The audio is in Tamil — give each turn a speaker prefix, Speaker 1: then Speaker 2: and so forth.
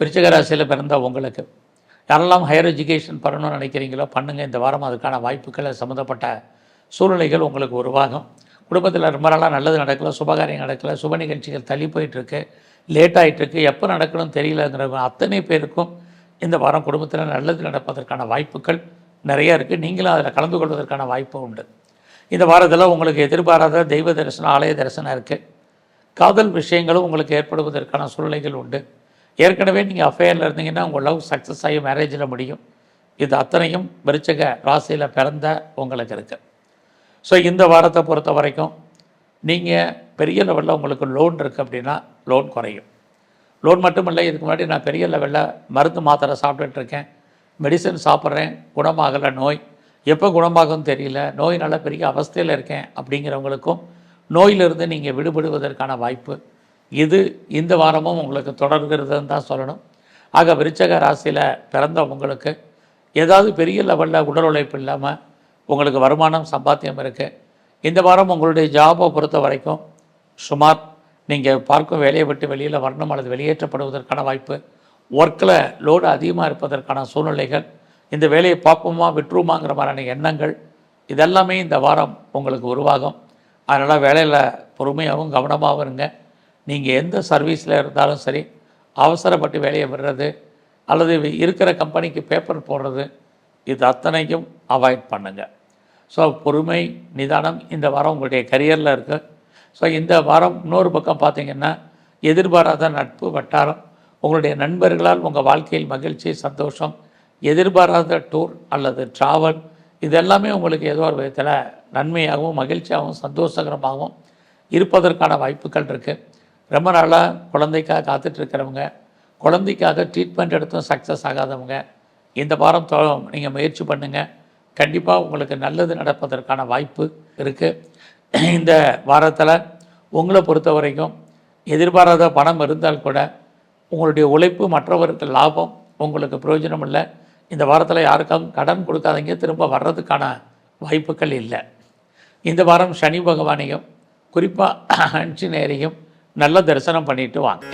Speaker 1: விருச்சிக ராசியில் பிறந்த உங்களுக்கு யாரெல்லாம் ஹையர் எஜுகேஷன் பண்ணணும்னு நினைக்கிறீங்களோ பண்ணுங்கள். இந்த வாரம் அதுக்கான வாய்ப்புகள் சம்மந்தப்பட்ட சூழ்நிலைகள் உங்களுக்கு உருவாகும். குடும்பத்தில் ரொம்ப நாளாக நல்லது நடக்கலை, சுபகாரியம் நடக்கலை, சுப நிகழ்ச்சிகள் தள்ளி போயிட்டுருக்கு, லேட் ஆகிட்டுருக்கு, எப்போ நடக்கணும்னு தெரியலங்கிற அத்தனை பேருக்கும் இந்த வாரம் குடும்பத்தில் நல்லது நடப்பதற்கான வாய்ப்புகள் நிறையா இருக்குது. நீங்களும் அதில் கலந்து கொள்வதற்கான வாய்ப்பு உண்டு. இந்த வாரத்தில் உங்களுக்கு எதிர்பாராத தெய்வ தரிசனம், ஆலய தரிசனம் இருக்குது. காதல் விஷயங்களும் உங்களுக்கு ஏற்படுவதற்கான சூழ்நிலைகள் உண்டு. ஏற்கனவே நீங்கள் அஃபேரில் இருந்தீங்கன்னா உங்கள் லவ் சக்ஸஸ் ஆகி மேரேஜில் முடியும். இது அத்தனையும் விருச்சிக ராசியில் பிறந்த உங்களுக்கு இருக்குது. ஸோ இந்த வாரத்தை பொறுத்த வரைக்கும் நீங்கள் பெரிய லெவலில் உங்களுக்கு லோன் இருக்குது அப்படின்னா லோன் குறையும். லோன் மட்டும் இல்லை, இதுக்கு முன்னாடி நான் பெரிய லெவலில் மருந்து மாத்திரை சாப்பிட்டுட்ருக்கேன், மெடிசன் சாப்பிட்றேன், குணமாகலை, நோய் எப்போ குணமாகும்னு தெரியல, நோயினால் பெரிய அவஸ்தையில் இருக்கேன் அப்படிங்கிறவங்களுக்கும் நோயிலிருந்து நீங்கள் விடுபடுவதற்கான வாய்ப்பு இது இந்த வாரமும் உங்களுக்கு தொடர்கிறதுன்னு தான் சொல்லணும். ஆக விருச்சிக ராசியில் பிறந்த உங்களுக்கு ஏதாவது பெரிய லெவலில் உடல் உழைப்பு இல்லாமல் உங்களுக்கு வருமானம் சம்பாத்தியம் இருக்குது. இந்த வாரம் உங்களுடைய ஜாபை பொறுத்த வரைக்கும் சுமார் நீங்கள் பார்க்கும் வேலையை விட்டு வெளியில் வரணும் அல்லது வெளியேற்றப்படுவதற்கான வாய்ப்பு, ஒர்க்கில் லோடு அதிகமாக இருப்பதற்கான சூழ்நிலைகள், இந்த வேலையை பார்ப்போமா விட்டுருமாங்கிற மாதிரியான எண்ணங்கள் இதெல்லாமே இந்த வாரம் உங்களுக்கு உருவாகும். அதனால் வேலையில் பொறுமையாகவும் கவனமாகவும் இருங்க. நீங்கள் எந்த சர்வீஸில் இருந்தாலும் சரி, அவசரப்பட்டு வேலையை விடுறது அல்லது இருக்கிற கம்பெனிக்கு பேப்பர் போடுறது இது அத்தனையும் அவாய்ட் பண்ணுங்கள். ஸோ பொறுமை, நிதானம் இந்த வாரம் உங்களுடைய கரியரில் இருக்குது. ஸோ இந்த வாரம் இன்னொரு பக்கம் பார்த்திங்கன்னா எதிர்பாராத நட்பு வட்டாரம், உங்களுடைய நண்பர்களால் உங்கள் வாழ்க்கையில் மகிழ்ச்சி, சந்தோஷம், எதிர்பாராத டூர் அல்லது ட்ராவல் இதெல்லாமே உங்களுக்கு ஏதோ ஒரு விதத்தில் நன்மையாகவும் மகிழ்ச்சியாகவும் சந்தோஷகரமாகவும் இருப்பதற்கான வாய்ப்புகள் இருக்குது. ரொம்ப நாளாக குழந்தைக்காக காத்துட்ருக்கிறவங்க, குழந்தைக்காக ட்ரீட்மெண்ட் எடுத்தும் சக்ஸஸ் ஆகாதவங்க இந்த வாரம் நீங்கள் முயற்சி பண்ணுங்கள். கண்டிப்பாக உங்களுக்கு நல்லது நடப்பதற்கான வாய்ப்பு இருக்குது. இந்த வாரத்தில் உங்களை பொறுத்த வரைக்கும் எதிர்பாராத பணம் இருந்தால் கூட உங்களுடைய உழைப்பு மற்றவருக்கு லாபம், உங்களுக்கு பிரயோஜனம் இல்லை. இந்த வாரத்தில் யாருக்காகவும் கடன் கொடுக்காதீங்க, திரும்ப வர்றதுக்கான வாய்ப்புகள் இல்லை. இந்த வாரம் சனி பகவானையும் குறிப்பாக ஆஞ்சநேயரையும் நல்ல தரிசனம் பண்ணிட்டு வாங்க.